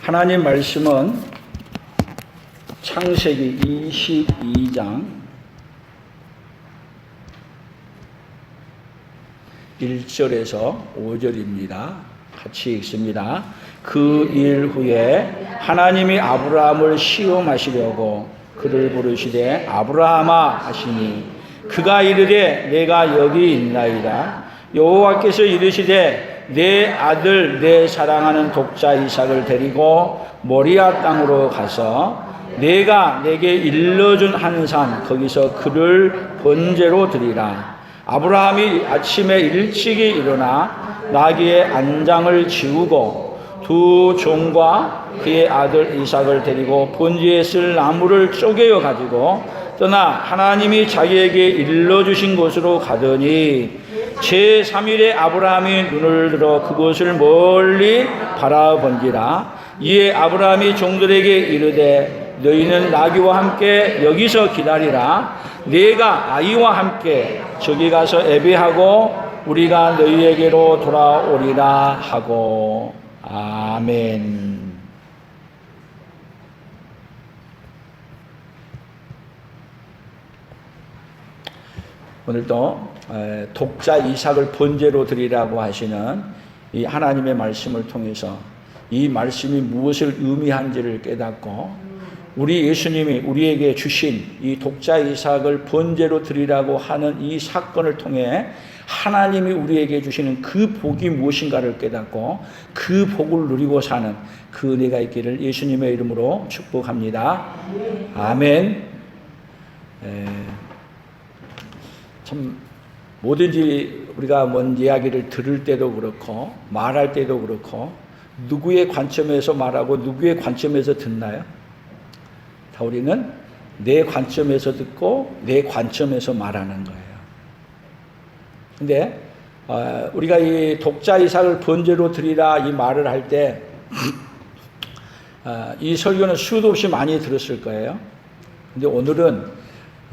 하나님 말씀은 창세기 22장 1절에서 5절입니다. 같이 읽습니다. 그 일 후에 하나님이 아브라함을 시험하시려고 그를 부르시되 아브라함아 하시니 그가 이르되 내가 여기 있나이다. 여호와께서 이르시되 내 아들 내 사랑하는 독자 이삭을 데리고 모리아 땅으로 가서 내가 내게 일러준 한 산 거기서 그를 번제로 드리라. 아브라함이 아침에 일찍이 일어나 나귀의 안장을 지우고 두 종과 그의 아들 이삭을 데리고 번제에 쓸 나무를 쪼개어 가지고 떠나 하나님이 자기에게 일러주신 곳으로 가더니 제3일에 아브라함이 눈을 들어 그곳을 멀리 바라본지라. 이에 아브라함이 종들에게 이르되 너희는 나귀와 함께 여기서 기다리라. 내가 아이와 함께 저기 가서 예배하고 우리가 너희에게로 돌아오리라 하고. 아멘. 오늘도 독자 이삭을 번제로 드리라고 하시는 이 하나님의 말씀을 통해서 이 말씀이 무엇을 의미한지를 깨닫고 우리 예수님이 우리에게 주신 이 독자 이삭을 번제로 드리라고 하는 이 사건을 통해 하나님이 우리에게 주시는 그 복이 무엇인가를 깨닫고 그 복을 누리고 사는 그 은혜가 있기를 예수님의 이름으로 축복합니다. 아멘. 참 뭐든지 우리가 뭔 이야기를 들을 때도 그렇고 말할 때도 그렇고 누구의 관점에서 말하고 누구의 관점에서 듣나요? 다 우리는 내 관점에서 듣고 내 관점에서 말하는 거예요. 근데 우리가 이 독자 이삭을 번제로 드리라 이 말을 할 때 이 설교는 수도 없이 많이 들었을 거예요. 근데 오늘은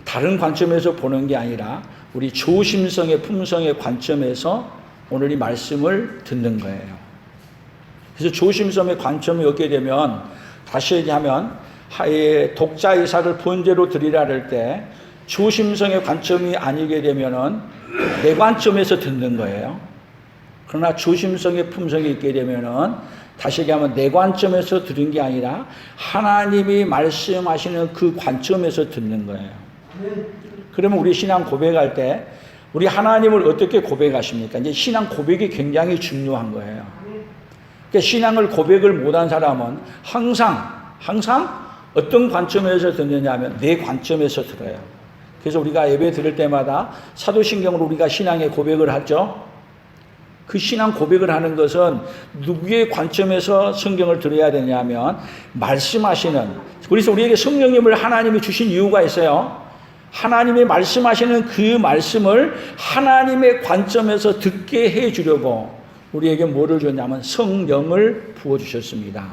다른 관점에서 보는 게 아니라 우리 조심성의 품성의 관점에서 오늘 이 말씀을 듣는 거예요. 그래서 조심성의 관점이 얻게 되면 다시 얘기하면 독자 이삭을 번제로 드리라 할 때 조심성의 관점이 아니게 되면은 내 관점에서 듣는 거예요. 그러나 조심성의 품성이 있게 되면은 다시 얘기하면 내 관점에서 들은 게 아니라 하나님이 말씀하시는 그 관점에서 듣는 거예요. 그러면 우리 신앙 고백할 때 우리 하나님을 어떻게 고백하십니까? 이제 신앙 고백이 굉장히 중요한 거예요. 그러니까 신앙을 고백을 못한 사람은 항상 어떤 관점에서 듣느냐 하면 내 관점에서 들어요. 그래서 우리가 예배 드릴 때마다 사도신경으로 우리가 신앙의 고백을 하죠. 그 신앙 고백을 하는 것은 누구의 관점에서 성경을 들어야 되냐면 말씀하시는, 그래서 우리에게 성령님을 하나님이 주신 이유가 있어요. 하나님이 말씀하시는 그 말씀을 하나님의 관점에서 듣게 해주려고 우리에게 뭐를 줬냐면 성령을 부어주셨습니다.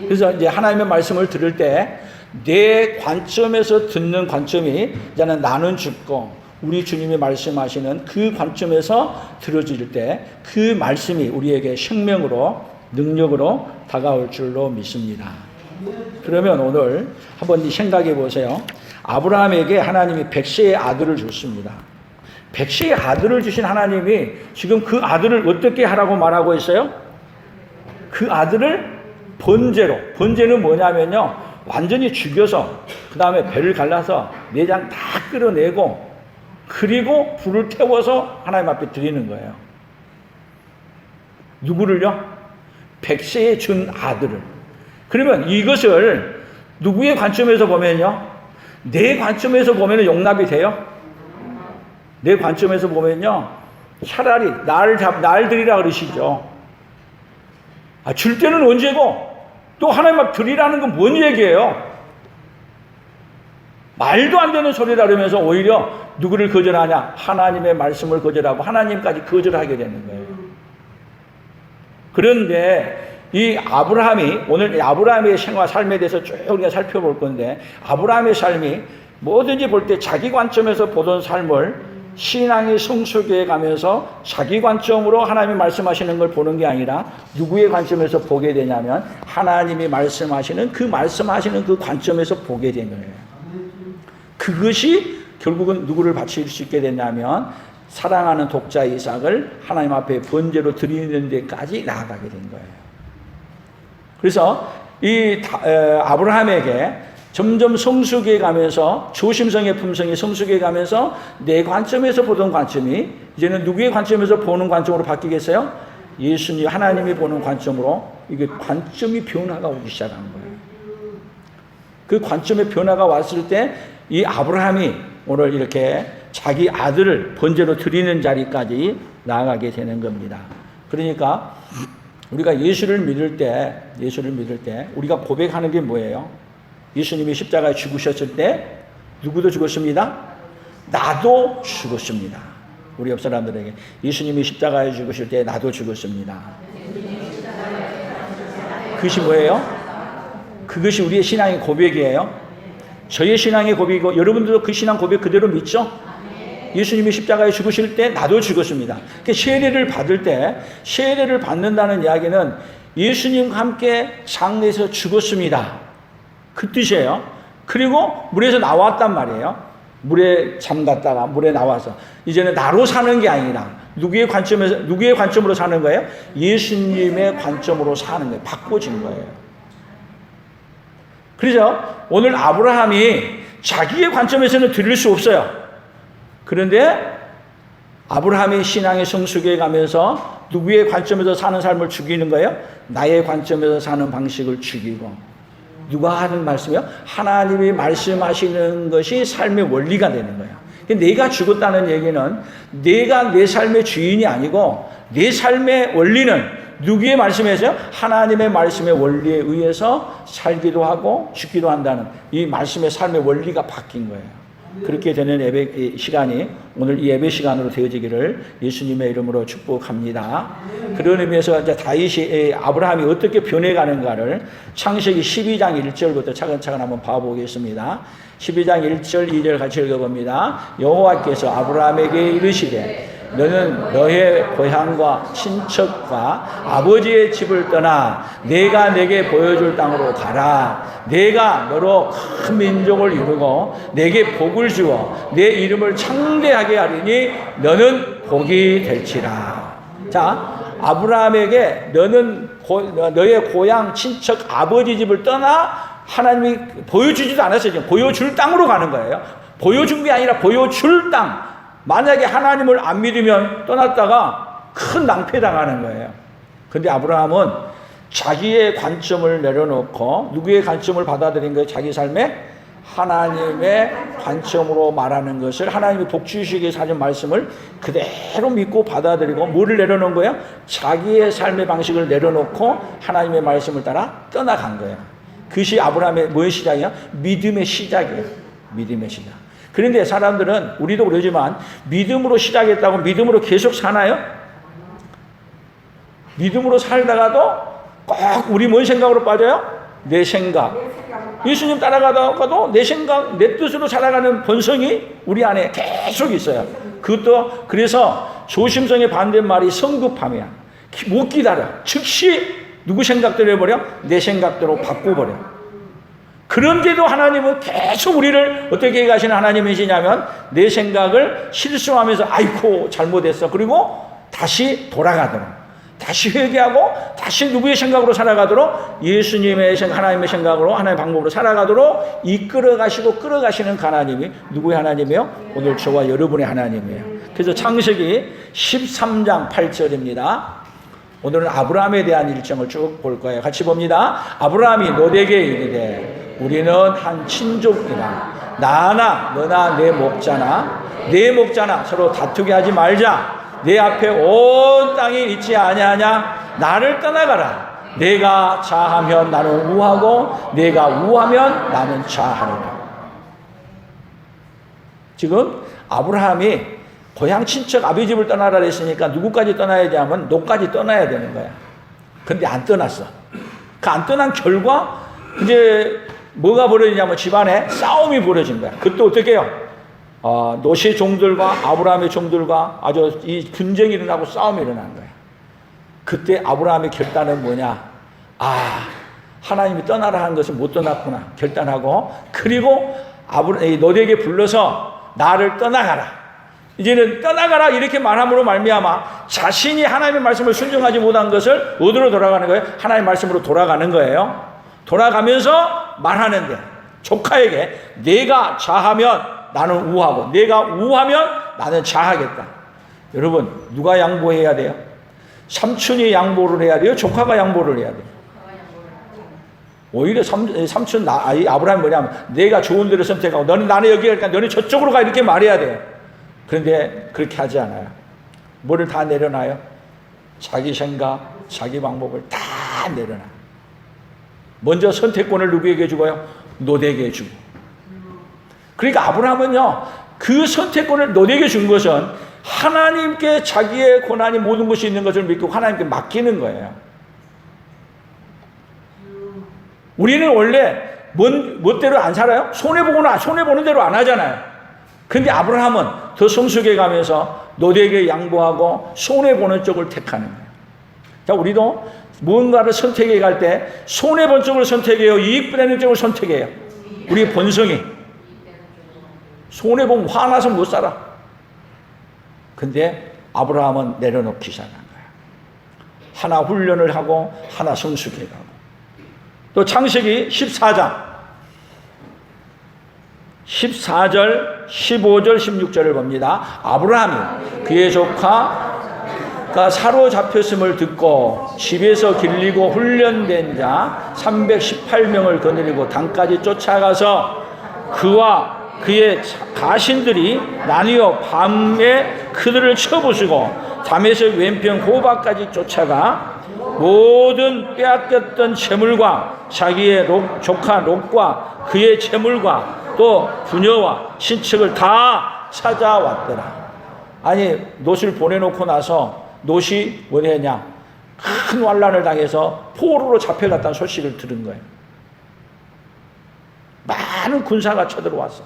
그래서 이제 하나님의 말씀을 들을 때 내 관점에서 듣는 관점이 이제는 나는 죽고 우리 주님이 말씀하시는 그 관점에서 들어질 때 그 말씀이 우리에게 생명으로 능력으로 다가올 줄로 믿습니다. 그러면 오늘 한번 생각해 보세요. 아브라함에게 하나님이 100세의 아들을 줬습니다. 100세의 아들을 주신 하나님이 지금 그 아들을 어떻게 하라고 말하고 있어요? 그 아들을 번제는 뭐냐면요, 완전히 죽여서 그 다음에 배를 갈라서 내장 다 끌어내고 그리고 불을 태워서 하나님 앞에 드리는 거예요. 누구를요? 100세에 준 아들을. 그러면 이것을 누구의 관점에서 보면요, 내 관점에서 보면 용납이 돼요? 내 관점에서 보면요, 차라리 날 드리라 그러시죠. 줄 때는 언제고 또 하나님 앞 드리라는 건 뭔 얘기예요? 말도 안 되는 소리라 그러면서 오히려 누구를 거절하냐? 하나님의 말씀을 거절하고 하나님까지 거절하게 되는 거예요. 그런데 이 아브라함이, 오늘 아브라함의 생활 삶에 대해서 쭉 우리가 살펴볼 건데, 아브라함의 삶이 뭐든지 볼 때 자기 관점에서 보던 삶을 신앙이 성숙해 가면서 자기 관점으로 하나님이 말씀하시는 걸 보는 게 아니라 누구의 관점에서 보게 되냐면 하나님이 말씀하시는 그 관점에서 보게 되는 거예요. 그것이 결국은 누구를 바칠 수 있게 됐냐면 사랑하는 독자 이삭을 하나님 앞에 번제로 드리는 데까지 나아가게 된 거예요. 그래서 이 아브라함에게 점점 성숙해 가면서 조심성의 품성이 성숙해 가면서 내 관점에서 보던 관점이 이제는 누구의 관점에서 보는 관점으로 바뀌겠어요? 예수님 하나님이 보는 관점으로 이게 관점이 변화가 오기 시작한 거예요. 그 관점의 변화가 왔을 때 이 아브라함이 오늘 이렇게 자기 아들을 번제로 드리는 자리까지 나아가게 되는 겁니다. 그러니까 우리가 예수를 믿을 때 우리가 고백하는 게 뭐예요? 예수님이 십자가에 죽으셨을 때 누구도 죽었습니다. 나도 죽었습니다. 우리 옆 사람들에게 예수님이 십자가에 죽으실 때 나도 죽었습니다. 그것이 뭐예요? 그것이 우리의 신앙의 고백이에요. 저의 신앙의 고백이고 여러분들도 그 신앙 고백 그대로 믿죠? 예수님이 십자가에 죽으실 때 나도 죽었습니다. 세례를 받을 때 세례를 받는다는 이야기는 예수님과 함께 장례에서 죽었습니다. 그 뜻이에요. 그리고 물에서 나왔단 말이에요. 물에 잠갔다가 물에 나와서 이제는 나로 사는 게 아니라 누구의 관점으로 사는 거예요? 예수님의 관점으로 사는 거예요. 바꿔진 거예요. 그래서 오늘 아브라함이 자기의 관점에서는 드릴 수 없어요. 그런데 아브라함이 신앙의 성숙해 가면서 누구의 관점에서 사는 삶을 죽이는 거예요? 나의 관점에서 사는 방식을 죽이고. 누가 하는 말씀이요? 하나님이 말씀하시는 것이 삶의 원리가 되는 거예요. 내가 죽었다는 얘기는 내가 내 삶의 주인이 아니고 내 삶의 원리는 누구의 말씀에서요? 하나님의 말씀의 원리에 의해서 살기도 하고 죽기도 한다는 이 말씀의 삶의 원리가 바뀐 거예요. 그렇게 되는 예배 시간이 오늘 이 예배 시간으로 되어지기를 예수님의 이름으로 축복합니다. 그런 의미에서 이제 다윗이 아브라함이 어떻게 변해가는가를 창세기 12장 1절부터 차근차근 한번 봐보겠습니다. 12장 1절 2절 같이 읽어봅니다. 여호와께서 아브라함에게 이르시되 너는 너의 고향과 친척과 아버지의 집을 떠나 내가 내게 보여줄 땅으로 가라. 내가 너로 큰 민족을 이루고 내게 복을 주어 내 이름을 창대하게 하리니 너는 복이 될지라. 자, 아브라함에게 너는 너의 고향 친척 아버지 집을 떠나 하나님이 보여주지도 않았어요. 지금 보여줄 땅으로 가는 거예요. 보여준 게 아니라 보여줄 땅. 만약에 하나님을 안 믿으면 떠났다가 큰 낭패당하는 거예요. 그런데 아브라함은 자기의 관점을 내려놓고 누구의 관점을 받아들인 거예요? 자기 삶에 하나님의 관점으로 말하는 것을 하나님이 복 주시기에 하신 말씀을 그대로 믿고 받아들이고 뭐를 내려놓은 거예요? 자기의 삶의 방식을 내려놓고 하나님의 말씀을 따라 떠나간 거예요. 그것이 아브라함의 뭐의 시작이야? 믿음의 시작이에요. 믿음의 시작. 그런데 사람들은 우리도 그러지만 믿음으로 시작했다고 믿음으로 계속 사나요? 믿음으로 살다가도 꼭 우리 뭔 생각으로 빠져요? 내 생각. 예수님 따라가다가도 내 생각, 내 뜻으로 살아가는 본성이 우리 안에 계속 있어요. 그것도 그래서 조심성의 반대말이 성급함이야. 못 기다려. 즉시 누구 생각대로 해버려? 내 생각대로 바꿔버려. 그런데도 하나님은 계속 우리를 어떻게 가시는 하나님이시냐면 내 생각을 실수하면서 아이고 잘못했어. 그리고 다시 돌아가도록 다시 회개하고 다시 누구의 생각으로 살아가도록 예수님의 생각, 하나님의 생각으로 하나님의 방법으로 살아가도록 이끌어 가시고 끌어가시는 하나님이 누구의 하나님이에요? 오늘 저와 여러분의 하나님이에요. 그래서 창세기 13장 8절입니다. 오늘은 아브라함에 대한 일정을 쭉 볼 거예요. 같이 봅니다. 아브라함이 너에게 이르되 우리는 한 친족이라 나나 너나 내 목자나 서로 다투게 하지 말자. 내 앞에 온 땅이 있지 아니하냐. 나를 떠나가라. 내가 자하면 나는 우하고 내가 우하면 나는 자하리라. 지금 아브라함이 고향 친척 아버지 집을 떠나라 했으니까 누구까지 떠나야 되냐면 너까지 떠나야 되는 거야. 근데 안 떠났어. 그 안 떠난 결과 이제 뭐가 벌어지냐면 집안에 싸움이 벌어진 거야. 그것도 어떻게 해요? 롯의 종들과 아브라함의 종들과 아주 이 분쟁이 일어나고 싸움이 일어난 거예요. 그때 아브라함의 결단은 뭐냐? 하나님이 떠나라 하는 것을 못 떠났구나 결단하고, 그리고 롯에게 불러서 나를 떠나가라, 이제는 떠나가라 이렇게 말함으로 말미암아 자신이 하나님의 말씀을 순종하지 못한 것을 어디로 돌아가는 거예요? 하나님의 말씀으로 돌아가는 거예요. 돌아가면서 말하는데, 조카에게 내가 좌하면 나는 우하고 내가 우하면 나는 좌하겠다. 여러분, 누가 양보해야 돼요? 삼촌이 양보를 해야 돼요? 조카가 양보를 해야 돼요? 오히려 삼촌 아브라함이 뭐냐면, 내가 좋은 데를 선택하고 너는 나는 여기 가니까 너는 저쪽으로 가, 이렇게 말해야 돼요. 그런데 그렇게 하지 않아요. 뭐를 다 내려놔요? 자기 생각, 자기 방법을 다 내려놔. 먼저 선택권을 누구에게 주고요? 롯에게 주고. 그러니까 아브라함은요, 그 선택권을 롯에게 준 것은 하나님께 자기의 고난이 모든 것이 있는 것을 믿고 하나님께 맡기는 거예요. 우리는 원래 멋대로 안 살아요? 손해보는 대로 안 하잖아요. 근데 아브라함은 더 성숙해 가면서 롯에게 양보하고 손해보는 쪽을 택하는 거예요. 자, 우리도 무언가를 선택해 갈 때 손해본 쪽을 선택해요? 이익 되는 쪽을 선택해요? 우리의 본성이. 손해보면 화나서 못 살아. 근데 아브라함은 내려놓기 시작한 거예요. 하나 훈련을 하고 하나 성숙해 가고. 또 창세기 14장 14절, 15절, 16절을 봅니다. 아브라함이 그의 조카가 사로잡혔음을 듣고 집에서 길리고 훈련된 자 318명을 거느리고 단까지 쫓아가서 그와 그의 가신들이 나뉘어 밤에 그들을 쳐부수고 다메섹 왼편 호바까지 쫓아가 모든 빼앗겼던 재물과 자기의 조카 롯과 그의 재물과 또 부녀와 친척을 다 찾아왔더라. 아니, 롯을 보내놓고 나서 롯이 뭐냐, 큰 환난을 당해서 포로로 잡혀갔다는 소식을 들은 거예요. 많은 군사가 쳐들어왔어.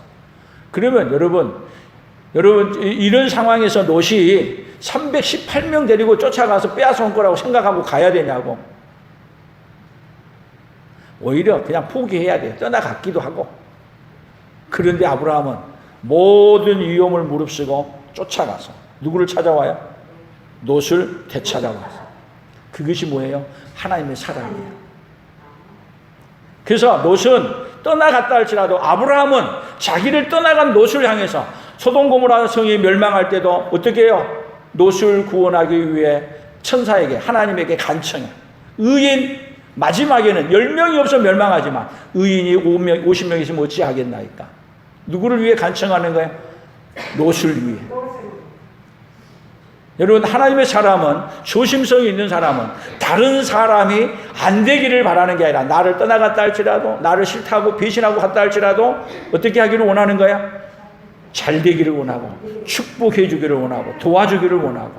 그러면 여러분 이런 상황에서 롯이 318명 데리고 쫓아가서 빼앗아온 거라고 생각하고 가야 되냐고. 오히려 그냥 포기해야 돼요. 떠나갔기도 하고. 그런데 아브라함은 모든 위험을 무릅쓰고 쫓아가서 누구를 찾아와요? 롯을 되찾아와서. 그것이 뭐예요? 하나님의 사랑이에요. 그래서 롯은 떠나갔다 할지라도 아브라함은 자기를 떠나간 롯을 향해서 소돔 고모라 성이 멸망할 때도 어떻게 해요? 롯을 구원하기 위해 천사에게, 하나님에게 간청해. 의인 마지막에는 10명이 없어 멸망하지만 의인이 50명 있으면 어찌 하겠나이까. 누구를 위해 간청하는 거예요? 롯을 위해. 여러분, 하나님의 사람은, 조심성이 있는 사람은 다른 사람이 안 되기를 바라는 게 아니라 나를 떠나갔다 할지라도, 나를 싫다고 배신하고 갔다 할지라도 어떻게 하기를 원하는 거야? 잘 되기를 원하고, 축복해 주기를 원하고, 도와주기를 원하고.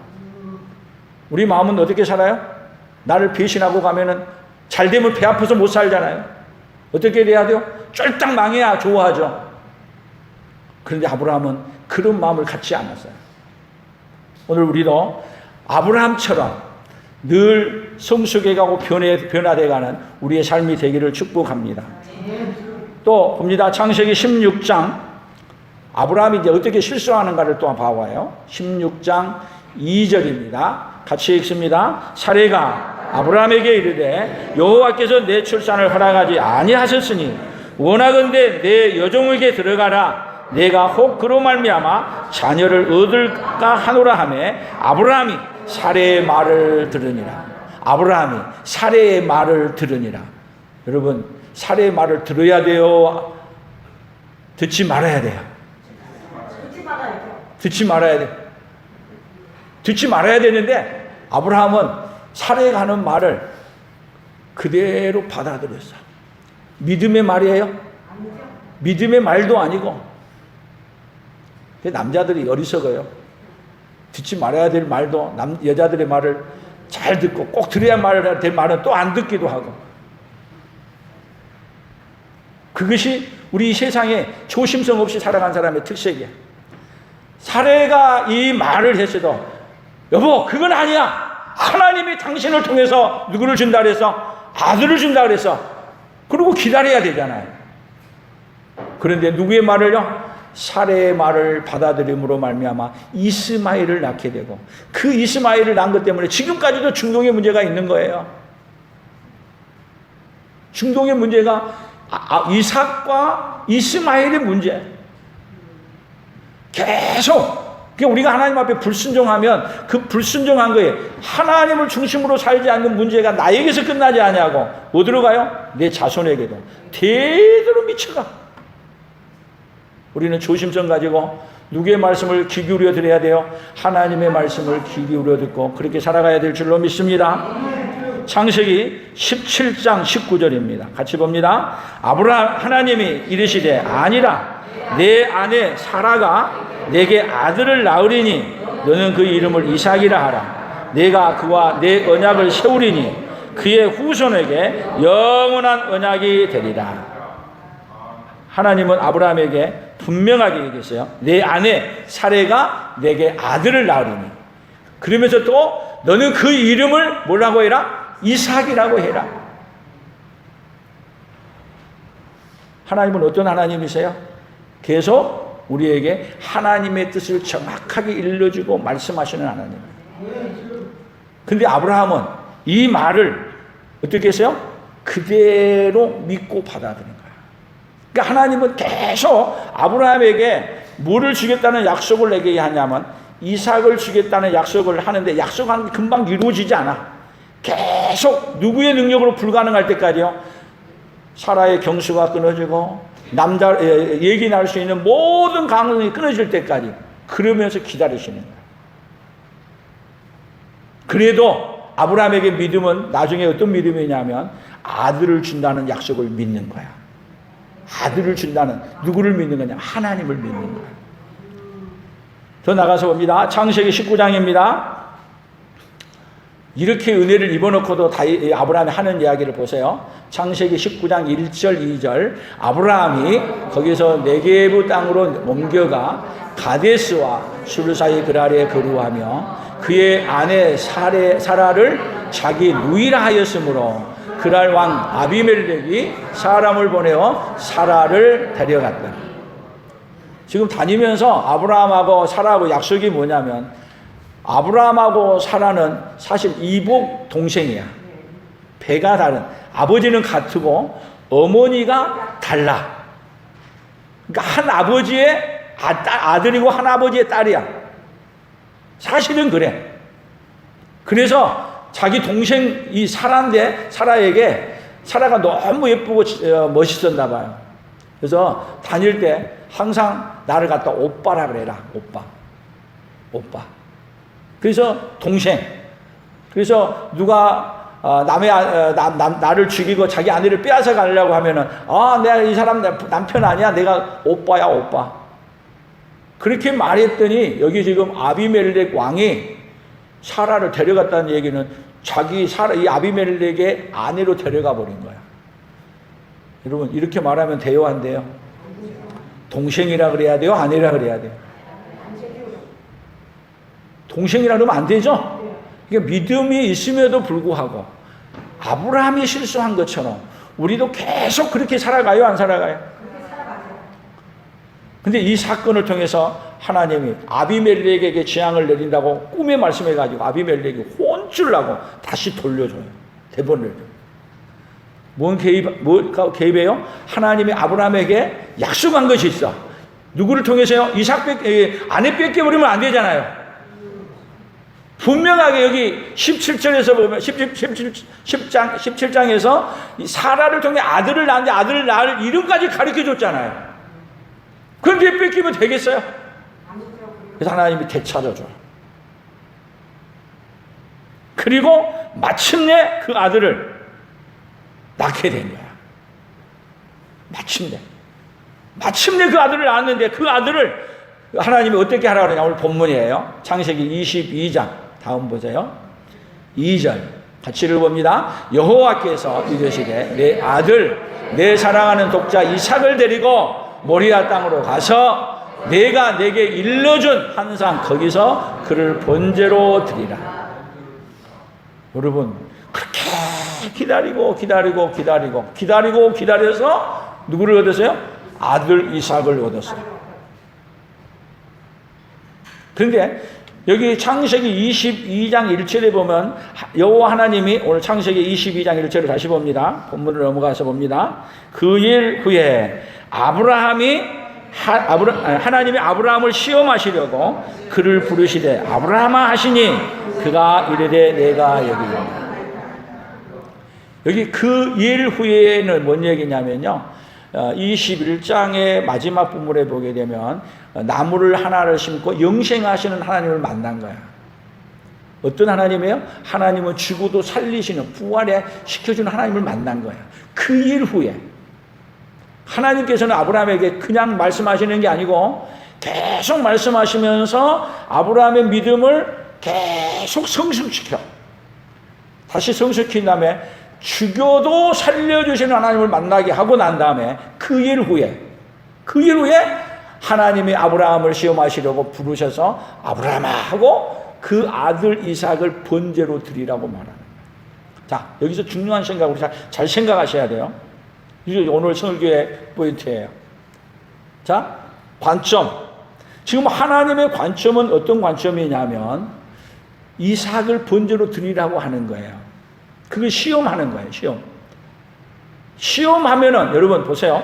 우리 마음은 어떻게 살아요? 나를 배신하고 가면은 잘 되면 배 아파서 못 살잖아요. 어떻게 돼야 돼요? 쫄딱 망해야 좋아하죠. 그런데 아브라함은 그런 마음을 갖지 않았어요. 오늘 우리도 아브라함처럼 늘 성숙해가고 변화돼가는 우리의 삶이 되기를 축복합니다. 또 봅니다. 창세기 16장 아브라함이 이제 어떻게 실수하는가를 또 봐와요. 16장 2절입니다. 같이 읽습니다. 사레가 아브라함에게 이르되 여호와께서 내 출산을 허락하지 아니하셨으니 원하건대 내 여종에게 들어가라. 내가 혹 그로 말미암아 자녀를 얻을까 하노라 하매 아브라함이 사레의 말을 들으니라. 아브라함이 사레의 말을 들으니라. 여러분, 사레의 말을 들어야 돼요? 듣지 말아야 돼요? 듣지 말아야 돼. 듣지 말아야 되는데 아브라함은 사레가 하는 말을 그대로 받아들였어. 믿음의 말이에요? 믿음의 말도 아니고. 남자들이 어리석어요. 듣지 말아야 될 말도 여자들의 말을 잘 듣고 꼭 들어야 될 말은 또 안 듣기도 하고. 그것이 우리 세상에 조심성 없이 살아간 사람의 특색이야. 사례가 이 말을 했어도 여보 그건 아니야. 하나님이 당신을 통해서 누구를 준다 그래서 아들을 준다 그래서 그리고 기다려야 되잖아요. 그런데 누구의 말을요? 사례의 말을 받아들임으로 말미암아 이스마엘을 낳게 되고 그 이스마엘을 낳은 것 때문에 지금까지도 중동의 문제가 있는 거예요. 중동의 문제가 이삭과 이스마엘의 문제. 계속 우리가 하나님 앞에 불순종하면 그 불순종한 거에 하나님을 중심으로 살지 않는 문제가 나에게서 끝나지 않냐고 어디로 가요? 내 자손에게도 대대로 미쳐가. 우리는 조심성 가지고 누구의 말씀을 귀 기울여 드려야 돼요? 하나님의 말씀을 귀 기울여 듣고 그렇게 살아가야 될 줄로 믿습니다. 창세기 17장 19절입니다. 같이 봅니다. 하나님이 이르시되 아니라 내 아내 사라가 내게 아들을 낳으리니 너는 그 이름을 이삭이라 하라. 내가 그와 내 언약을 세우리니 그의 후손에게 영원한 언약이 되리라. 하나님은 아브라함에게 분명하게 얘기했어요. 내 아내 사레가 내게 아들을 낳으리니. 그러면서 또 너는 그 이름을 뭐라고 해라? 이삭이라고 해라. 하나님은 어떤 하나님이세요? 계속 우리에게 하나님의 뜻을 정확하게 일러주고 말씀하시는 하나님. 근데 아브라함은 이 말을 어떻게 했어요? 그대로 믿고 받아들인 거예요. 그러니까 하나님은 계속 아브라함에게 뭐를 주겠다는 약속을 내게 하냐면 이삭을 주겠다는 약속을 하는데 약속은 금방 이루어지지 않아. 계속 누구의 능력으로 불가능할 때까지요. 사라의 경수가 끊어지고 남자 얘기 날 수 있는 모든 가능성이 끊어질 때까지 그러면서 기다리시는 거예요. 그래도 아브라함에게 믿음은 나중에 어떤 믿음이냐면 아들을 준다는 약속을 믿는 거야. 아들을 준다는 누구를 믿는 거냐? 하나님을 믿는 거야. 더 나가서 봅니다. 창세기 19장입니다. 이렇게 은혜를 입어놓고도 아브라함이 하는 이야기를 보세요. 창세기 19장 1절 2절 아브라함이 거기서 네게부 땅으로 옮겨가 가데스와 술 사이 그랄에 거류하며 그의 아내 사라를 자기 누이라 하였으므로 그랄 왕 아비멜렉이 사람을 보내어 사라를 데려갔다. 지금 다니면서 아브라함하고 사라하고 약속이 뭐냐면 아브라함하고 사라는 사실 이복 동생이야. 배가 다른. 아버지는 같고 어머니가 달라. 그러니까 한 아버지의 아들이고 한 아버지의 딸이야. 사실은 그래. 그래서 자기 동생 이 사라인데 사라에게 사라가 너무 예쁘고 멋있었나 봐요. 그래서 다닐 때 항상 나를 갖다 오빠라 그래라. 오빠. 그래서 동생. 그래서 누가 나를 죽이고 자기 아내를 빼앗아 가려고 하면은 내가 이 사람 남편 아니야. 내가 오빠야 오빠. 그렇게 말했더니 여기 지금 아비멜렉 왕이 사라를 데려갔다는 얘기는 이 아비멜렉의 아내로 데려가 버린 거야. 여러분 이렇게 말하면 돼요 안 돼요? 동생이라 그래야 돼요? 아내라 그래야 돼요? 동생이라 그러면 안 되죠? 그러니까 믿음이 있음에도 불구하고 아브라함이 실수한 것처럼 우리도 계속 그렇게 살아가요? 안 살아가요? 근데 이 사건을 통해서 하나님이 아비멜렉에게 재앙을 내린다고 꿈에 말씀해가지고 아비멜렉이 혼쭐 나고 다시 돌려줘요. 대본을. 뭔 개입이에요? 하나님이 아브라함에게 약속한 것이 있어. 누구를 통해서요? 아내 뺏겨버리면 안 되잖아요. 분명하게 여기 17절에서 보면 17장에서 사라를 통해 아들을 낳는데 아들을 낳을 이름까지 가르쳐 줬잖아요. 그런데 뺏기면 되겠어요? 그래서 하나님이 되찾아줘요. 그리고 마침내 그 아들을 낳게 된 거야. 마침내 그 아들을 낳았는데 그 아들을 하나님이 어떻게 하라고 그러냐. 오늘 본문이에요. 창세기 22장 다음 보세요. 2절 같이 읽어봅니다. 여호와께서 이르시되 내 아들 내 사랑하는 독자 이삭을 데리고 모리아 땅으로 가서 내가 내게 일러준 항상 거기서 그를 번제로 드리라. 여러분 그렇게 기다려서 누구를 얻었어요? 아들 이삭을 얻었어요. 그런데 여기 창세기 22장 1절에 보면 여호와 하나님이, 오늘 창세기 22장 1절을 다시 봅니다. 본문을 넘어가서 봅니다. 그 일 후에 하나님이 아브라함을 시험하시려고 그를 부르시되 아브라함아 하시니 그가 이르되 내가 여기 있노라. 여기 그 일 후에는 뭔 얘기냐면요, 21장의 마지막 부분에 보게 되면 나무를 하나를 심고 영생하시는 하나님을 만난 거야. 어떤 하나님이에요? 하나님은 죽어도 살리시는, 부활에 시켜주는 하나님을 만난 거예요. 그 일 후에 하나님께서는 아브라함에게 그냥 말씀하시는 게 아니고 계속 말씀하시면서 아브라함의 믿음을 계속 성숙시켜. 다시 성숙시킨 다음에 죽여도 살려주시는 하나님을 만나게 하고 난 다음에 그 일 후에 하나님이 아브라함을 시험하시려고 부르셔서 아브라함아 하고 그 아들 이삭을 번제로 드리라고 말하는 거예요. 자, 여기서 중요한 생각 우리 잘 생각하셔야 돼요. 이게 오늘 설교의 포인트예요. 자, 관점. 지금 하나님의 관점은 어떤 관점이냐면 이삭을 번제로 드리라고 하는 거예요. 그걸 시험하는 거예요. 시험하면은 여러분 보세요.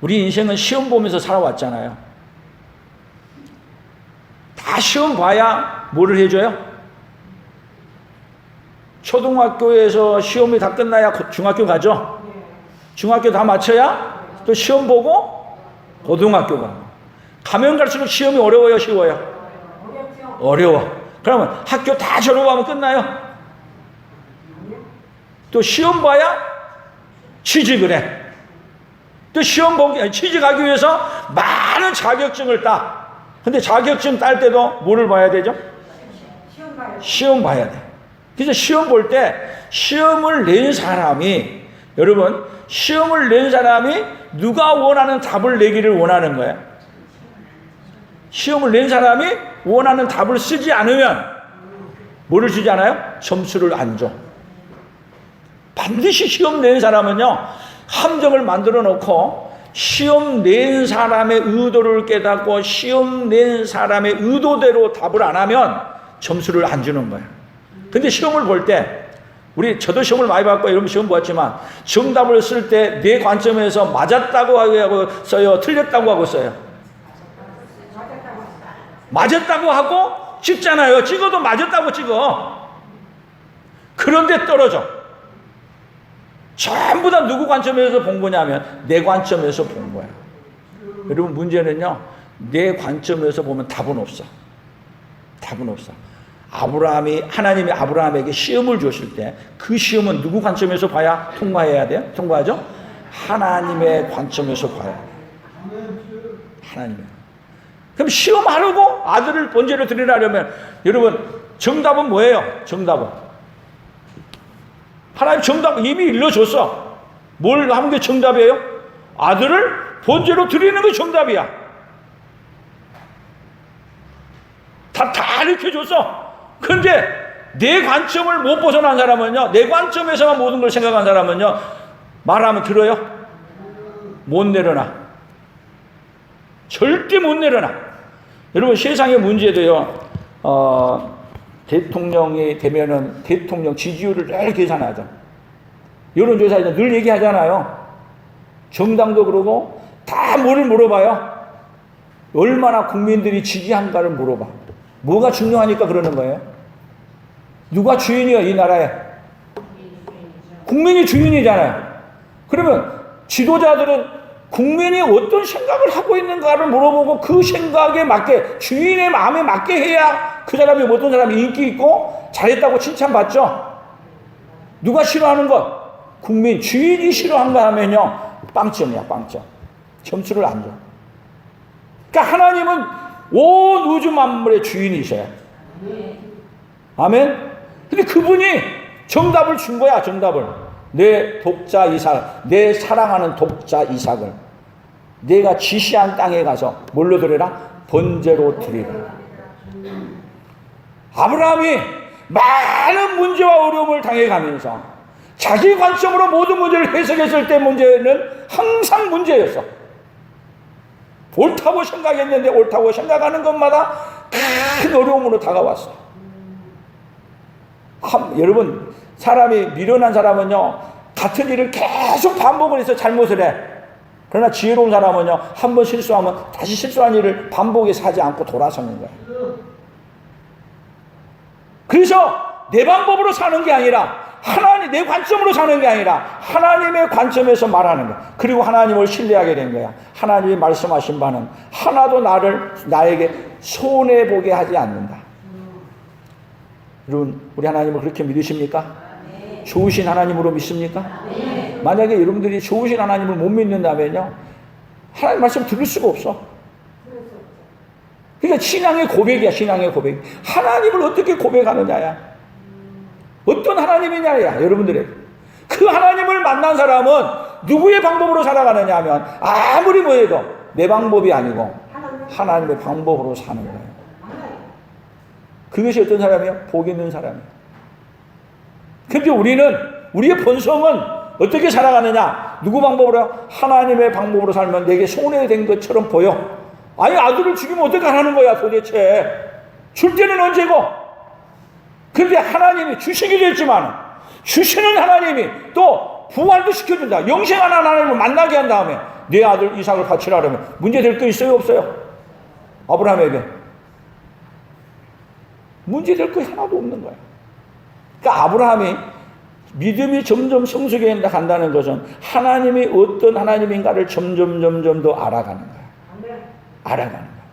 우리 인생은 시험 보면서 살아왔잖아요. 다 시험 봐야 뭐를 해줘요? 초등학교에서 시험이 다 끝나야 중학교 가죠. 중학교 다 마쳐야 또 시험 보고 고등학교 가면 갈수록 시험이 어려워요, 쉬워요? 어려워. 그러면 학교 다 졸업하면 끝나요? 또 시험 봐야 취직을 해. 또 취직하기 위해서 많은 자격증을 따. 근데 자격증 딸 때도 뭐를 봐야 되죠? 시험 봐야 돼. 그래서 시험 볼 때 시험을 낸 사람이, 여러분, 시험을 낸 사람이 누가 원하는 답을 내기를 원하는 거예요. 시험을 낸 사람이 원하는 답을 쓰지 않으면 뭐를 주지 않아요? 점수를 안 줘. 반드시 시험 낸 사람은요, 함정을 만들어 놓고 시험 낸 사람의 의도를 깨닫고 시험 낸 사람의 의도대로 답을 안 하면 점수를 안 주는 거예요. 근데 시험을 볼 때, 저도 시험을 많이 받고 이런 시험 보았지만 정답을 쓸 때 내 관점에서 맞았다고 하고 써요? 틀렸다고 하고 써요? 맞았다고 하고 찍잖아요. 찍어도 맞았다고 찍어. 그런데 떨어져. 전부 다 누구 관점에서 본 거냐면 내 관점에서 본 거야. 여러분, 문제는요, 내 관점에서 보면 답은 없어. 하나님이 아브라함에게 시험을 줬을 때 그 시험은 누구 관점에서 봐야 통과해야 돼요? 통과하죠? 하나님의 관점에서 봐야 돼요. 하나님의. 그럼 시험하려고 아들을 번제로 드리려면 여러분, 정답은 뭐예요? 정답은 하나님 정답 이미 일러줬어. 뭘 하는 게 정답이에요? 아들을 번제로 드리는 게 정답이야. 다 이렇게줬어. 그런데 내 관점을 못 벗어난 사람은요, 내 관점에서만 모든 걸 생각한 사람은요, 말하면 들어요? 못 내려놔. 절대 못 내려놔. 여러분, 세상의 문제도요, 대통령이 되면은 대통령 지지율을 늘 계산하죠. 여론조사에서 늘 얘기하잖아요. 정당도 그러고 다 뭐를 물어봐요? 얼마나 국민들이 지지한가를 물어봐. 뭐가 중요하니까 그러는 거예요? 누가 주인이야, 이 나라에? 국민이 주인이잖아요. 그러면 지도자들은 국민이 어떤 생각을 하고 있는가를 물어보고 그 생각에 맞게, 주인의 마음에 맞게 해야 그 사람이 어떤 사람이 인기 있고 잘했다고 칭찬받죠. 누가 싫어하는 것? 국민, 주인이 싫어한가 하면요, 빵점이야, 빵점. 점수를 안 줘. 그러니까 하나님은 온 우주 만물의 주인이셔요. 아멘? 근데 그분이 정답을 준 거야, 정답을. 내 독자 이삭, 내 사랑하는 독자 이삭을 내가 지시한 땅에 가서 뭘로 드리라? 번제로 드리라. 아브라함이 많은 문제와 어려움을 당해가면서 자기 관점으로 모든 문제를 해석했을 때 문제는 항상 문제였어. 옳다고 생각했는데 옳다고 생각하는 것마다 큰 어려움으로 다가왔어. 여러분, 사람이 미련한 사람은요, 같은 일을 계속 반복을 해서 잘못을 해. 그러나 지혜로운 사람은요, 한 번 실수하면 다시 실수한 일을 반복해서 하지 않고 돌아서는 거야. 그래서 내 방법으로 사는 게 아니라 하나님, 내 관점으로 사는 게 아니라 하나님의 관점에서 말하는 거야. 그리고 하나님을 신뢰하게 된 거야. 하나님이 말씀하신 바는 하나도 나에게 손해보게 하지 않는다. 여러분, 우리 하나님을 그렇게 믿으십니까? 좋으신 하나님으로 믿습니까? 만약에 여러분들이 좋으신 하나님을 못 믿는다면요, 하나님 말씀 들을 수가 없어. 그러니까 신앙의 고백이야. 신앙의 고백. 하나님을 어떻게 고백하느냐야. 어떤 하나님이냐야. 여러분들의 그 하나님을 만난 사람은 누구의 방법으로 살아가느냐 하면 아무리 뭐해도 내 방법이 아니고 하나님의 방법으로 사는 거예요. 그것이 어떤 사람이에요? 복 있는 사람이에요. 그런데 우리의 본성은 어떻게 살아가느냐? 누구 방법으로? 하나님의 방법으로 살면 내게 손해된 것처럼 보여. 아니, 아들을 죽이면 어떻게 하라는 거야 도대체. 줄 때는 언제고. 그런데 하나님이 주시기도 했지만 주시는 하나님이 또 부활도 시켜준다. 영생한 하나님을 만나게 한 다음에 내 아들 이삭을 바치라 그러면 문제될 거 있어요 없어요? 아브라함에게 문제될 거 하나도 없는 거야. 그러니까 아브라함이 믿음이 점점 성숙해 간다는 것은 하나님이 어떤 하나님인가를 점점 더 알아가는 거야. 알아가는 거야.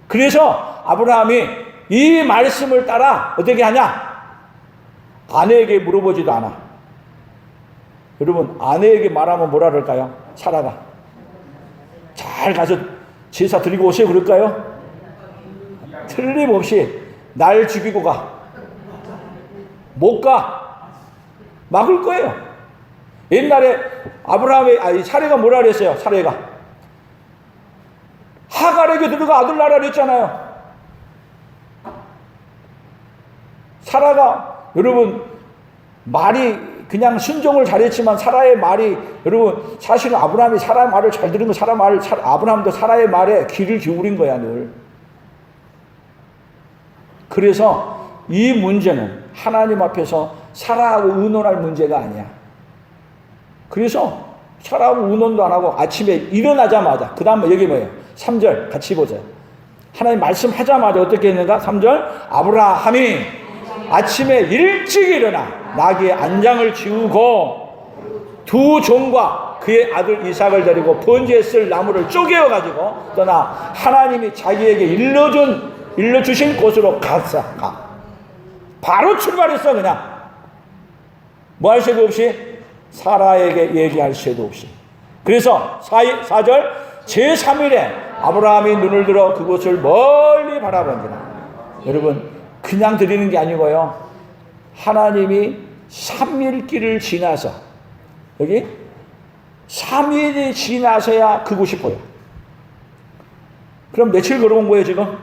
그래서 아브라함이 이 말씀을 따라 어떻게 하냐? 아내에게 물어보지도 않아. 여러분, 아내에게 말하면 뭐라 그럴까요? 사라가 잘 가서 제사 드리고 오세요 그럴까요? 틀림없이 날 죽이고 가. 못 가. 막을 거예요. 옛날에 사례가 뭐라 그랬어요? 사례가 하갈에게 들어가 아들 낳으라 그랬잖아요. 사라가 여러분 말이 그냥 순종을 잘했지만 사라의 말이 여러분 사실은 아브라함이 사라의 말을 잘 들은 거 아브라함도 사라의 말에 귀를 기울인 거야 늘. 그래서 이 문제는 하나님 앞에서 사라하고 의논할 문제가 아니야. 그래서 사라하고 의논도 안 하고 아침에 일어나자마자 그 다음 여기 뭐예요? 3절 같이 보세요. 하나님 말씀하자마자 어떻게 했는가? 3절 아브라함이 아침에 일찍 일어나 나귀의 안장을 지우고 두 종과 그의 아들 이삭을 데리고 번제에 쓸 나무를 쪼개어 가지고 떠나 하나님이 자기에게 일러주신 곳으로 가. 바로 출발했어. 그냥 뭐 할 새도 없이 사라에게 얘기할 새도 없이. 그래서 4절 제3일에 아브라함이 눈을 들어 그곳을 멀리 바라본지라. 여러분 그냥 드리는 게 아니고요, 하나님이 3일 길을 지나서 여기 3일이 지나서야 그곳이 보여. 그럼 며칠 걸어온 거예요 지금?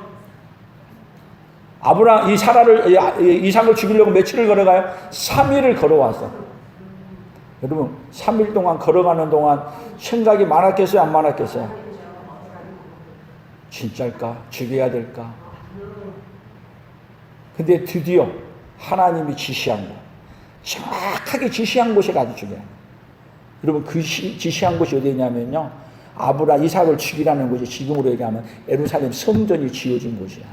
아브라함 이삭을 죽이려고 며칠을 걸어가요? 3일을 걸어왔어. 여러분 3일 동안 걸어가는 동안 생각이 많았겠어요 안 많았겠어요? 진짜일까? 죽여야 될까? 근데 드디어 하나님이 지시한 거, 정확하게 지시한 곳이 아주 중요해요. 여러분 그 지시한 곳이 어디냐면요, 이삭을 죽이라는 곳이 지금으로 얘기하면 예루살렘 성전이 지어진 곳이야.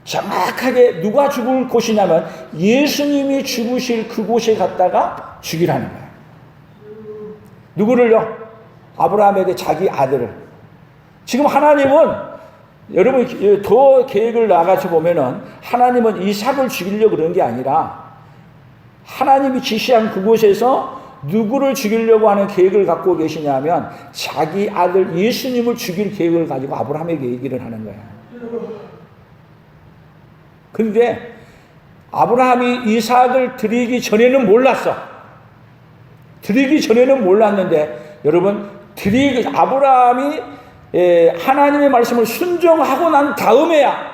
정확하게 누가 죽을 곳이냐면 예수님이 죽으실 그곳에 갔다가 죽이라는 거예요. 누구를요? 아브라함에게 자기 아들을. 지금 하나님은 여러분 더 계획을 나가서 보면은 하나님은 이삭을 죽이려고 그런 게 아니라 하나님이 지시한 그곳에서 누구를 죽이려고 하는 계획을 갖고 계시냐면 자기 아들 예수님을 죽일 계획을 가지고 아브라함에게 얘기를 하는 거예요. 그런데 아브라함이 이삭을 드리기 전에는 몰랐어. 드리기 전에는 몰랐는데 여러분 아브라함이 하나님의 말씀을 순종하고 난 다음에야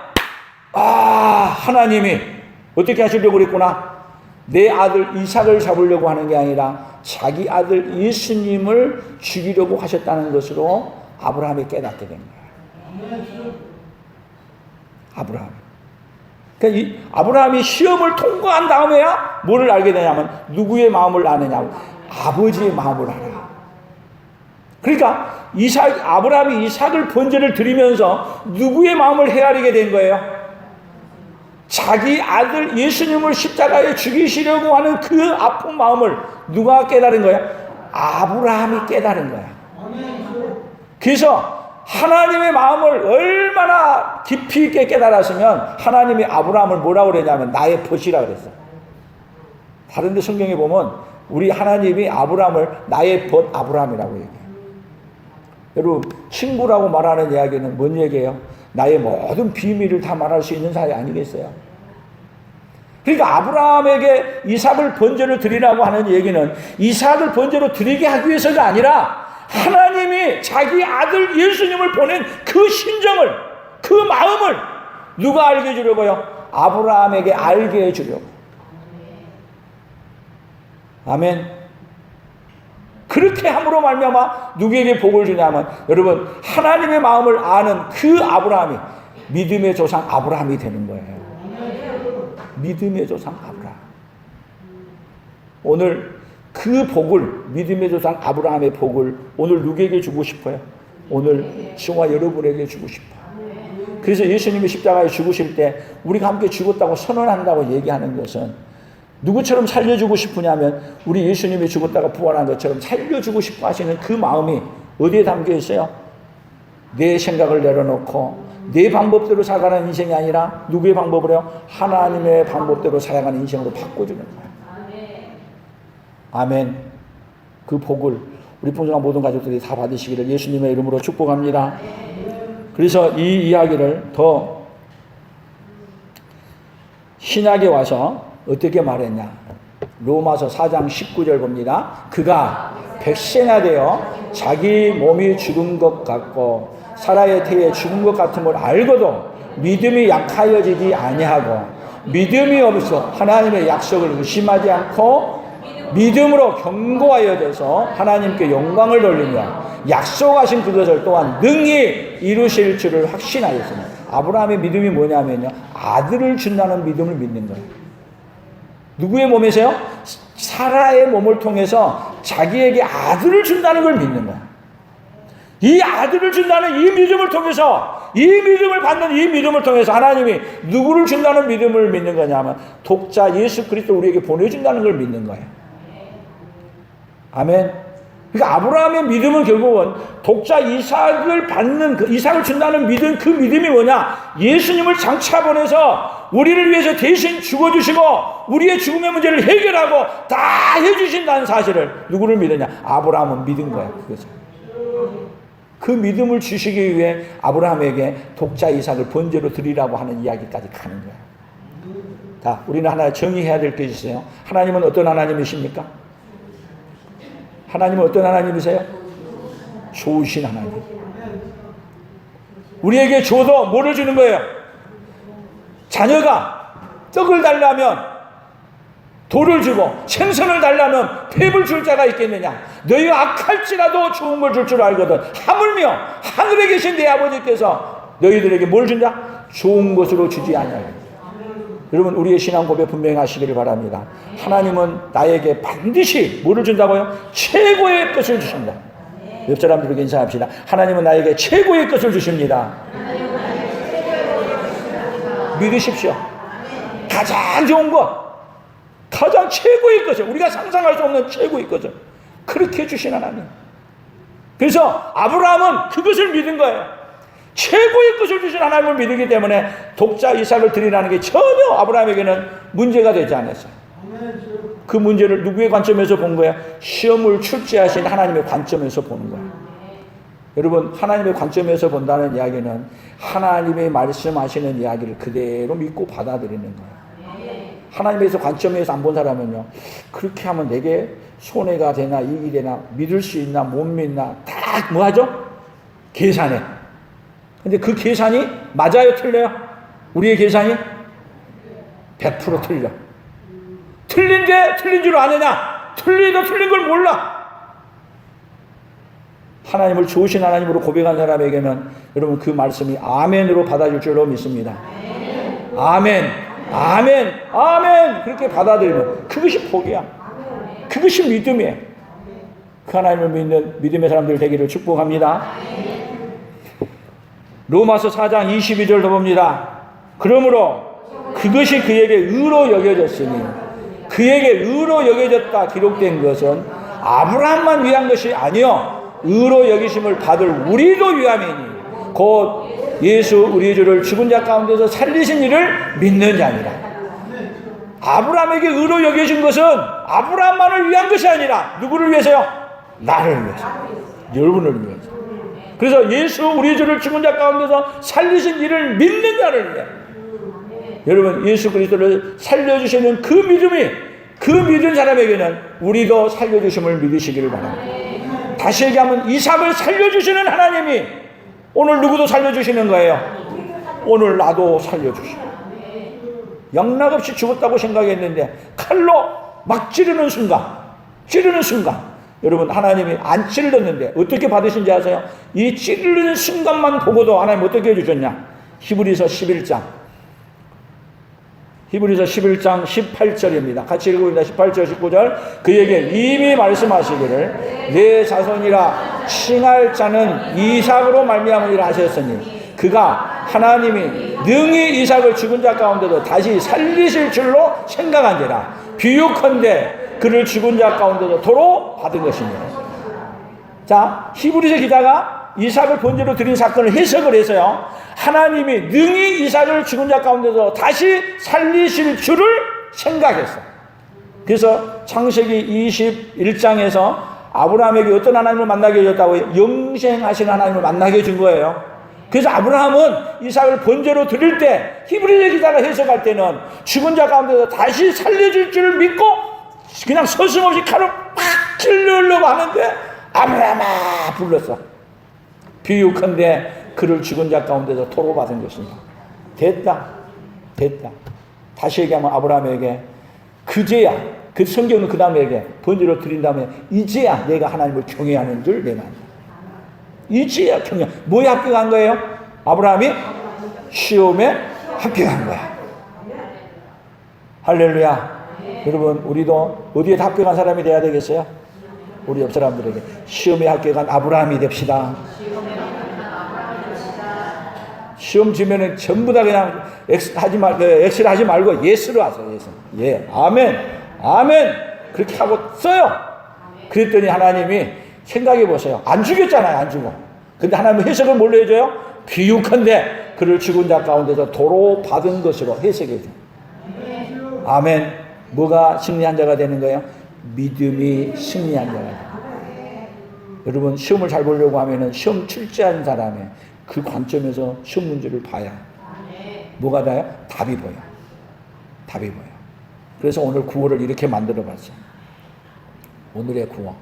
하나님이 어떻게 하시려고 그랬구나. 내 아들 이삭을 잡으려고 하는 게 아니라 자기 아들 예수님을 죽이려고 하셨다는 것으로 아브라함이 깨닫게 된 거예요. 그러니까 이 아브라함이 시험을 통과한 다음에야 뭐를 알게 되냐면 누구의 마음을 아느냐고 아버지의 마음을 알아. 그러니까 아브라함이 이삭을 번제를 드리면서 누구의 마음을 헤아리게 된 거예요? 자기 아들 예수님을 십자가에 죽이시려고 하는 그 아픈 마음을 누가 깨달은 거야? 아브라함이 깨달은 거야. 그래서 하나님의 마음을 얼마나 깊이 있게 깨달았으면 하나님이 아브라함을 뭐라고 그랬냐면 나의 벗이라 그랬어. 다른 데 성경에 보면 우리 하나님이 아브라함을 나의 벗 아브라함이라고 얘기해요. 여러분 친구라고 말하는 이야기는 뭔 얘기예요? 나의 모든 비밀을 다 말할 수 있는 사이 아니겠어요? 그러니까 아브라함에게 이삭을 번제로 드리라고 하는 얘기는 이삭을 번제로 드리게 하기 위해서가 아니라 하나님이 자기 아들 예수님을 보낸 그 심정을, 그 마음을 누가 알게 해주려고요? 아브라함에게 알게 해주려고. 아멘. 그렇게 함으로 말미암아 누구에게 복을 주냐면 여러분 하나님의 마음을 아는 그 아브라함이 믿음의 조상 아브라함이 되는 거예요. 믿음의 조상 아브라함. 오늘 그 복을 믿음의 조상 아브라함의 복을 오늘 누구에게 주고 싶어요? 오늘 저와 여러분에게 주고 싶어요. 그래서 예수님이 십자가에 죽으실 때 우리가 함께 죽었다고 선언한다고 얘기하는 것은 누구처럼 살려주고 싶으냐면 우리 예수님이 죽었다가 부활한 것처럼 살려주고 싶어 하시는 그 마음이 어디에 담겨 있어요? 내 생각을 내려놓고 내 방법대로 살아가는 인생이 아니라 누구의 방법으로요? 하나님의 방법대로 살아가는 인생으로 바꿔주는 거예요. 아멘. 그 복을 우리 풍성한 모든 가족들이 다 받으시기를 예수님의 이름으로 축복합니다. 그래서 이 이야기를 더 신약에 와서 어떻게 말했냐? 로마서 4장 19절 봅니다. 그가 백세나 되어 자기 몸이 죽은 것 같고 사라의 태에 죽은 것 같음을 알고도 믿음이 약하여지지 아니하고 믿음이 없어 하나님의 약속을 의심하지 않고 믿음으로 견고하여 져서 하나님께 영광을 돌리며 약속하신 그것을 또한 능히 이루실 줄을 확신하였으니 아브라함의 믿음이 뭐냐면요 아들을 준다는 믿음을 믿는 거예요. 누구의 몸에서요? 사라의 몸을 통해서 자기에게 아들을 준다는 걸 믿는 거야. 이 아들을 준다는 이 믿음을 통해서 이 믿음을 받는 이 믿음을 통해서 하나님이 누구를 준다는 믿음을 믿는 거냐면 독자 예수 그리스도 우리에게 보내준다는 걸 믿는 거예요. 아멘. 그러니까 아브라함의 믿음은 결국은 독자 이삭을 받는 그 이삭을 준다는 믿음 그 믿음이 뭐냐? 예수님을 장차 보내서 우리를 위해서 대신 죽어주시고 우리의 죽음의 문제를 해결하고 다 해주신다는 사실을 누구를 믿느냐? 아브라함은 믿은 거예요. 그래서 그 믿음을 주시기 위해 아브라함에게 독자 이삭을 번제로 드리라고 하는 이야기까지 가는 거예요. 자, 우리는 하나 정의해야 될 게 있어요. 하나님은 어떤 하나님이십니까? 하나님은 어떤 하나님이세요? 좋으신 하나님. 우리에게 줘도 뭐를 주는 거예요? 자녀가 떡을 달라면 돌을 주고 생선을 달라면 뱀을 줄 자가 있겠느냐? 너희가 악할지라도 좋은 걸 줄 줄 알거든. 하물며 하늘에 계신 내 아버지께서 너희들에게 뭘 준다? 좋은 것으로 주지 아니하리라. 여러분 우리의 신앙 고백 분명히 하시기를 바랍니다. 하나님은 나에게 반드시 뭐를 준다고요? 최고의 것을 주신다. 옆 사람들에게 인사합시다. 하나님은 나에게 최고의 것을 주십니다. 믿으십시오. 가장 좋은 것, 가장 최고의 것을, 우리가 상상할 수 없는 최고의 것을 그렇게 주신 하나님. 그래서 아브라함은 그것을 믿은 거예요. 최고의 것을 주신 하나님을 믿기 때문에 독자 이삭을 드리라는 게 전혀 아브라함에게는 문제가 되지 않았어요. 그 문제를 누구의 관점에서 본 거예요? 시험을 출제하신 하나님의 관점에서 보는 거예요. 여러분 하나님의 관점에서 본다는 이야기는 하나님의 말씀하시는 이야기를 그대로 믿고 받아들이는 거예요. 하나님에서 관점에서 안 본 사람은요, 그렇게 하면 내게 손해가 되나 이익이 되나 믿을 수 있나 못 믿나 딱 뭐하죠? 계산해. 근데 그 계산이 맞아요, 틀려요? 우리의 계산이 100% 틀려. 틀린데 틀린 줄 아느냐? 틀리도 틀린 걸 몰라. 하나님을 좋으신 하나님으로 고백한 사람에게는 여러분 그 말씀이 아멘으로 받아줄 줄로 믿습니다. 아멘, 아멘, 아멘. 그렇게 받아들이면 그것이 복이야. 그것이 믿음이에요. 그 하나님을 믿는 믿음의 사람들 되기를 축복합니다. 로마서 4장 22절도 봅니다. 그러므로 그것이 그에게 의로 여겨졌으니 그에게 의로 여겨졌다 기록된 것은 아브라함만 위한 것이 아니요 의로 여기심을 받을 우리도 위함이니 곧 예수 우리 주를 죽은 자 가운데서 살리신 이를 믿는 자니라. 아브라함에게 의로 여겨진 것은 아브라함만을 위한 것이 아니라 누구를 위해서요? 나를 위해서, 여러분을 위해서. 그래서 예수 우리 주를 죽은 자 가운데서 살리신 이를 믿는 자를 위해. 여러분 예수 그리스도를 살려주시는 그 믿음이 그 믿은 사람에게는 우리도 살려주심을 믿으시기를 바랍니다. 다시 얘기하면 이삭을 살려주시는 하나님이 오늘 누구도 살려주시는 거예요. 오늘 나도 살려주시고 영락없이 죽었다고 생각했는데 칼로 막 찌르는 순간 여러분 하나님이 안 찔렀는데 어떻게 받으신지 아세요? 이 찌르는 순간만 보고도 하나님 어떻게 해주셨냐? 히브리서 11장 18절입니다. 같이 읽어봅니다. 18절 19절 그에게 이미 말씀하시기를 내 자손이라 칭할 자는 이삭으로 말미암으리라 하셨으니 그가 하나님이 능히 이삭을 죽은 자 가운데도 다시 살리실 줄로 생각한지라 비유컨대 그를 죽은 자 가운데도 도로 받은 것입니다. 자, 히브리서 기자가 이삭을 번제로 드린 사건을 해석을 해서요, 하나님이 능히 이삭을 죽은 자 가운데서 다시 살리실 줄을 생각했어. 그래서 창세기 21장에서 아브라함에게 어떤 하나님을 만나게 해줬다고? 영생하신 하나님을 만나게 해준 거예요. 그래서 아브라함은 이삭을 번제로 드릴 때 히브리서 기자가 해석할 때는 죽은 자 가운데서 다시 살려줄 줄을 믿고 그냥 서슴없이 칼을 팍 찔르려고 하는데 아브라함아 불렀어. 비유컨대 그를 죽은 자 가운데서 토로 받은 것입니다. 됐다. 다시 얘기하면 아브라함에게 그제야, 그 성경은 그 다음에 얘기해, 번제로 드린 다음에 이제야 내가 하나님을 경외하는 줄 내가 안다. 이제야 경외. 뭐에 합격한 거예요? 아브라함이 시험에 합격한 거야. 할렐루야. 여러분 우리도 어디에 합격한 사람이 돼야 되겠어요? 우리 옆 사람들에게 시험에 합격한 아브라함이 됩시다. 시험 지면은 전부 다 그냥 엑스를 하지 말고 예스로 하세요. 예스. 예. 아멘. 아멘. 그렇게 하고 써요. 그랬더니 하나님이 생각해 보세요. 안 죽였잖아요. 안 죽어. 근데 하나님은 해석을 뭘로 해줘요? 비유컨대 그를 죽은 자 가운데서 도로 받은 것으로 해석해 줘요. 아멘. 뭐가 승리한 자가 되는 거예요? 믿음이 승리한 자가 돼요. 여러분 시험을 잘 보려고 하면은 시험 출제한 사람의 그 관점에서 시험 문제를 봐야 뭐가 나요? 답이 보여. 그래서 오늘 구호를 이렇게 만들어 봤어요. 오늘의 구호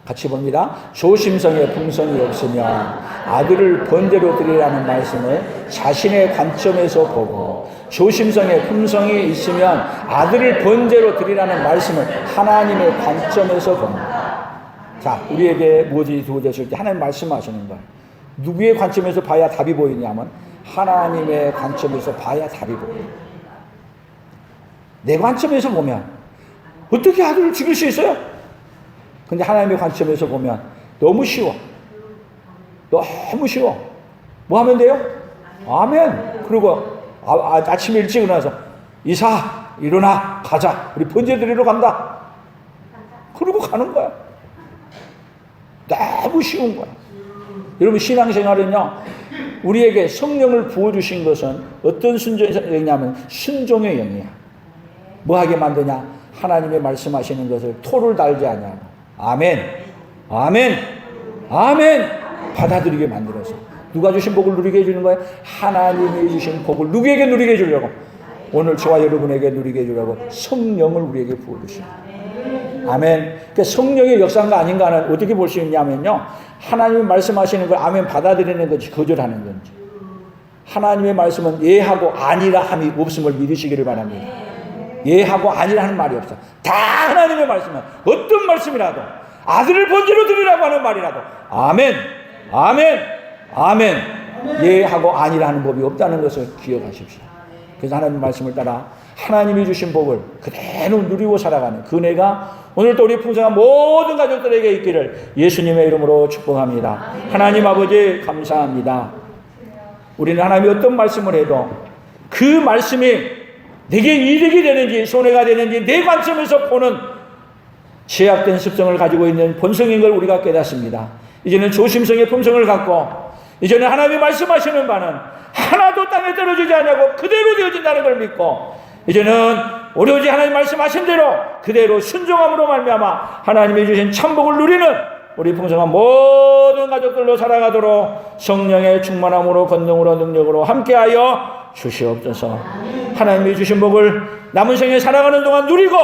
같이 봅니다. 조심성에 품성이 없으면 아들을 번제로 드리라는 말씀을 자신의 관점에서 보고 조심성에 품성이 있으면 아들을 번제로 드리라는 말씀을 하나님의 관점에서 봅니다. 자, 우리에게 무엇이 주어졌을 때 하나님 말씀하시는 거예요. 누구의 관점에서 봐야 답이 보이냐면 하나님의 관점에서 봐야 답이 보여요. 내 관점에서 보면 어떻게 아들을 죽일 수 있어요? 근데 하나님의 관점에서 보면 너무 쉬워. 뭐 하면 돼요? 아멘. 그리고 아침에 일찍 일어나서 이사 일어나 가자. 우리 번제 드리러 간다. 그러고 가는 거야. 너무 쉬운 거야. 여러분 신앙생활은요, 우리에게 성령을 부어주신 것은 어떤 순종의 영이냐면 순종의 영이야. 뭐하게 만드냐? 하나님의 말씀하시는 것을 토를 달지 않냐. 아멘. 받아들이게 만들어서 누가 주신 복을 누리게 해주는 거예요? 하나님이 주신 복을 누구에게 누리게 해주려고? 오늘 저와 여러분에게 누리게 해주라고 성령을 우리에게 부어주십니다. 아멘. 그러니까 성령의 역사가 아닌가 하는 어떻게 볼 수 있냐면요. 하나님이 말씀하시는 걸 아멘 받아들이는 건지 거절하는 건지. 하나님의 말씀은 예하고 아니라 함이 없음을 믿으시기를 바랍니다. 예하고 아니라 하는 말이 없어. 다 하나님의 말씀은 어떤 말씀이라도 아들을 번제로 드리라고 하는 말이라도 아멘, 아멘, 아멘. 예하고 아니라 하는 법이 없다는 것을 기억하십시오. 그래서 하나님의 말씀을 따라 하나님이 주신 복을 그대로 누리고 살아가는 그 은혜가 오늘도 우리 풍성한 모든 가족들에게 있기를 예수님의 이름으로 축복합니다. 하나님 아버지 감사합니다. 우리는 하나님이 어떤 말씀을 해도 그 말씀이 내게 이득이 되는지 손해가 되는지 내 관점에서 보는 제약된 습성을 가지고 있는 본성인 걸 우리가 깨닫습니다. 이제는 조심성의 품성을 갖고 이제는 하나님이 말씀하시는 바는 하나도 땅에 떨어지지 않냐고 그대로 되어진다는 걸 믿고 이제는 오로지 하나님 말씀하신 대로 그대로 순종함으로 말미암아 하나님이 주신 참복을 누리는 우리 풍성한 모든 가족들로 살아가도록 성령의 충만함으로 권능으로 능력으로 함께하여 주시옵소서. 하나님이 주신 복을 남은 생에 살아가는 동안 누리고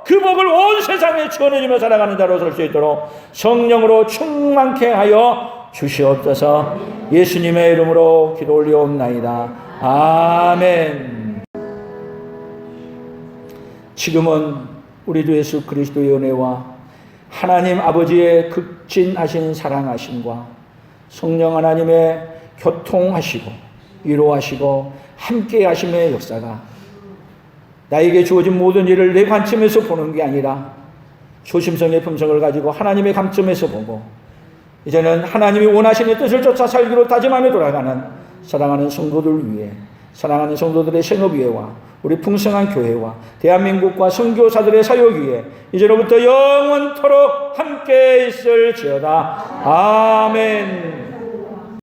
그 복을 온 세상에 전해주며 살아가는 자로 설 수 있도록 성령으로 충만케 하여 주시옵소서. 예수님의 이름으로 기도 올리옵나이다. 아멘. 지금은 우리 주 예수 그리스도의 은혜와 하나님 아버지의 극진하신 사랑하심과 성령 하나님의 교통하시고 위로하시고 함께하심의 역사가 나에게 주어진 모든 일을 내 관점에서 보는 게 아니라 조심성의 품성을 가지고 하나님의 관점에서 보고 이제는 하나님이 원하시는 뜻을 쫓아 살기로 다짐하며 돌아가는 사랑하는 성도들 위해 사랑하는 성도들의 생업 위에와 우리 풍성한 교회와 대한민국과 선교사들의 사역 위에 이제로부터 영원토록 함께 있을지어다. 아멘.